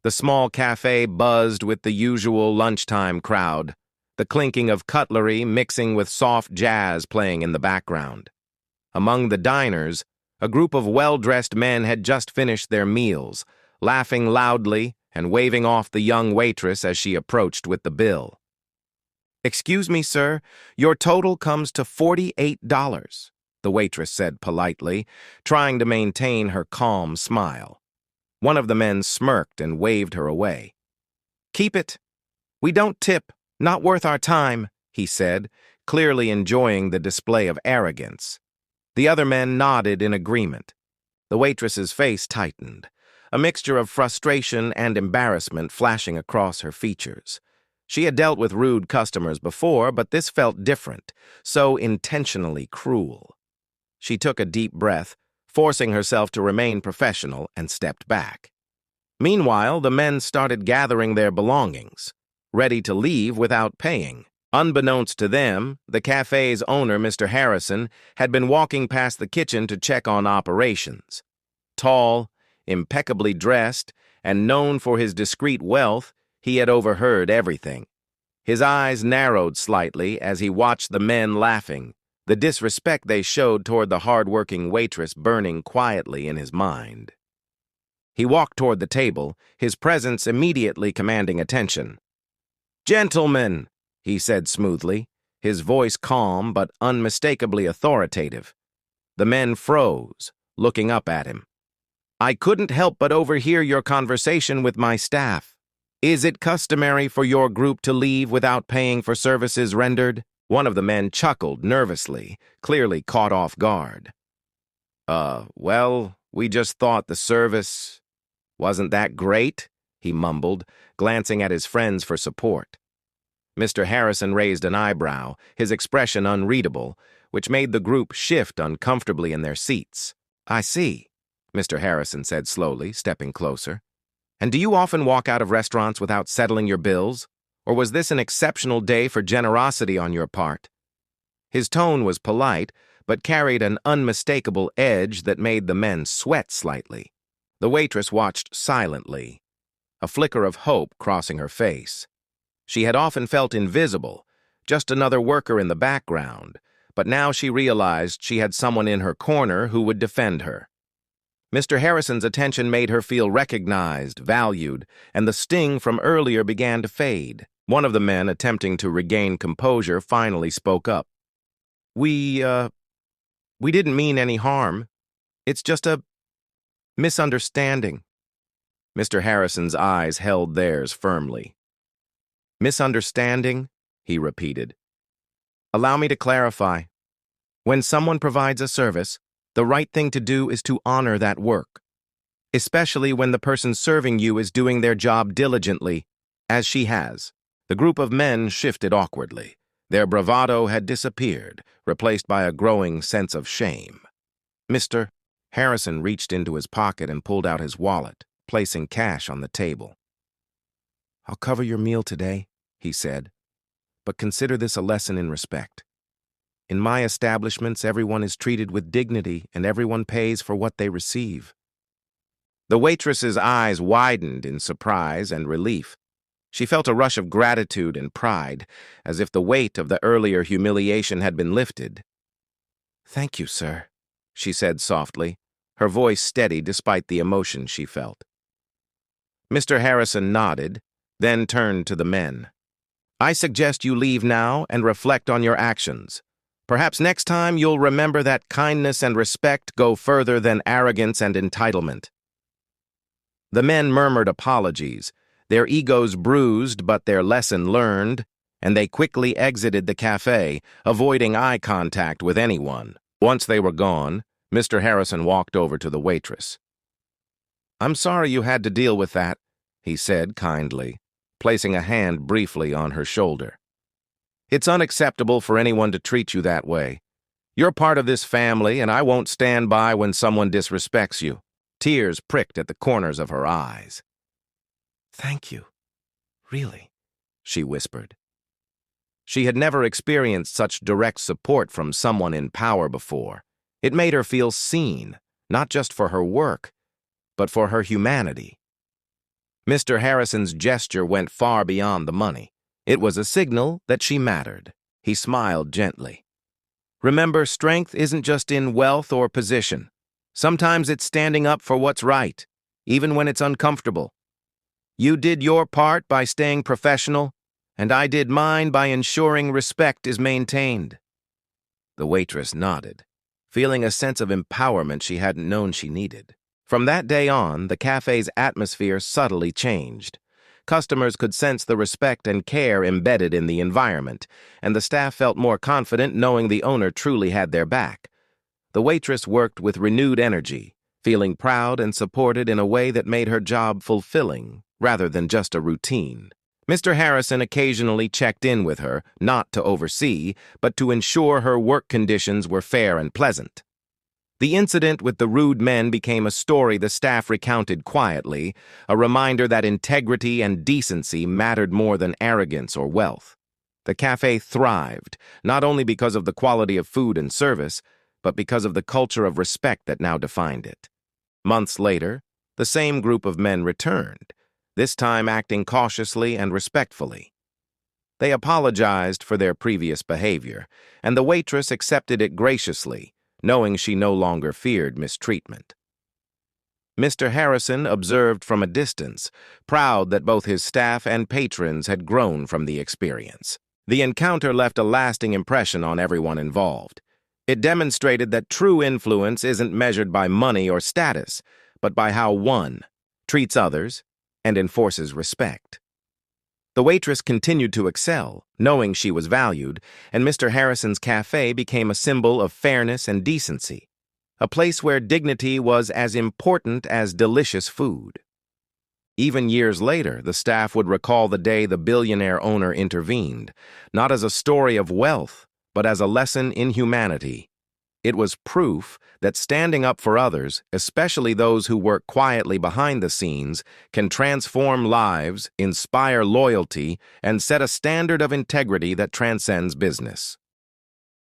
The small cafe buzzed with the usual lunchtime crowd, the clinking of cutlery mixing with soft jazz playing in the background. Among the diners, a group of well-dressed men had just finished their meals, laughing loudly and waving off the young waitress as she approached with the bill. "Excuse me, sir, your total comes to $48, the waitress said politely, trying to maintain her calm smile. One of the men smirked and waved her away. "Keep it. We don't tip. Not worth our time," he said, clearly enjoying the display of arrogance. The other men nodded in agreement. The waitress's face tightened, a mixture of frustration and embarrassment flashing across her features. She had dealt with rude customers before, but this felt different, so intentionally cruel. She took a deep breath, forcing herself to remain professional, and stepped back. Meanwhile, the men started gathering their belongings, ready to leave without paying. Unbeknownst to them, the cafe's owner, Mr. Harrison, had been walking past the kitchen to check on operations. Tall, impeccably dressed, and known for his discreet wealth, he had overheard everything. His eyes narrowed slightly as he watched the men laughing, the disrespect they showed toward the hard-working waitress burning quietly in his mind. He walked toward the table, his presence immediately commanding attention. "Gentlemen," he said smoothly, his voice calm but unmistakably authoritative. The men froze, looking up at him. "I couldn't help but overhear your conversation with my staff. Is it customary for your group to leave without paying for services rendered?" One of the men chuckled nervously, clearly caught off guard. Well, we just thought the service wasn't that great," he mumbled, glancing at his friends for support. Mr. Harrison raised an eyebrow, his expression unreadable, which made the group shift uncomfortably in their seats. "I see," Mr. Harrison said slowly, stepping closer. "And do you often walk out of restaurants without settling your bills? Or was this an exceptional day for generosity on your part?" His tone was polite, but carried an unmistakable edge that made the men sweat slightly. The waitress watched silently, a flicker of hope crossing her face. She had often felt invisible, just another worker in the background, but now she realized she had someone in her corner who would defend her. Mr. Harrison's attention made her feel recognized, valued, and the sting from earlier began to fade. One of the men, attempting to regain composure, finally spoke up. We didn't mean any harm. It's just a misunderstanding." Mr. Harrison's eyes held theirs firmly. "Misunderstanding?" he repeated. "Allow me to clarify. When someone provides a service, the right thing to do is to honor that work, especially when the person serving you is doing their job diligently, as she has." The group of men shifted awkwardly. Their bravado had disappeared, replaced by a growing sense of shame. Mr. Harrison reached into his pocket and pulled out his wallet, placing cash on the table. "I'll cover your meal today," he said, "but consider this a lesson in respect. In my establishments, everyone is treated with dignity and everyone pays for what they receive." The waitress's eyes widened in surprise and relief. She felt a rush of gratitude and pride, as if the weight of the earlier humiliation had been lifted. "Thank you, sir," she said softly, her voice steady despite the emotion she felt. Mr. Harrison nodded, then turned to the men. "I suggest you leave now and reflect on your actions. Perhaps next time you'll remember that kindness and respect go further than arrogance and entitlement." The men murmured apologies, their egos bruised but their lesson learned, and they quickly exited the cafe, avoiding eye contact with anyone. Once they were gone, Mr. Harrison walked over to the waitress. "I'm sorry you had to deal with that," he said kindly, placing a hand briefly on her shoulder. "It's unacceptable for anyone to treat you that way. You're part of this family, and I won't stand by when someone disrespects you." Tears pricked at the corners of her eyes. "Thank you. Really," she whispered. She had never experienced such direct support from someone in power before. It made her feel seen, not just for her work, but for her humanity. Mr. Harrison's gesture went far beyond the money. It was a signal that she mattered. He smiled gently. Remember, strength isn't just in wealth or position. Sometimes it's standing up for what's right, even when it's uncomfortable. You did your part by staying professional, and I did mine by ensuring respect is maintained. The waitress nodded, feeling a sense of empowerment she hadn't known she needed. From that day on, the cafe's atmosphere subtly changed. Customers could sense the respect and care embedded in the environment, and the staff felt more confident knowing the owner truly had their back. The waitress worked with renewed energy, feeling proud and supported in a way that made her job fulfilling, rather than just a routine. Mr. Harrison occasionally checked in with her, not to oversee, but to ensure her work conditions were fair and pleasant. The incident with the rude men became a story the staff recounted quietly, a reminder that integrity and decency mattered more than arrogance or wealth. The cafe thrived, not only because of the quality of food and service, but because of the culture of respect that now defined it. Months later, the same group of men returned, this time acting cautiously and respectfully. They apologized for their previous behavior, and the waitress accepted it graciously, knowing she no longer feared mistreatment. Mr. Harrison observed from a distance, proud that both his staff and patrons had grown from the experience. The encounter left a lasting impression on everyone involved. It demonstrated that true influence isn't measured by money or status, but by how one treats others and enforces respect. The waitress continued to excel, knowing she was valued, and Mr. Harrison's cafe became a symbol of fairness and decency, a place where dignity was as important as delicious food. Even years later, the staff would recall the day the billionaire owner intervened, not as a story of wealth, but as a lesson in humanity. It was proof that standing up for others, especially those who work quietly behind the scenes, can transform lives, inspire loyalty, and set a standard of integrity that transcends business.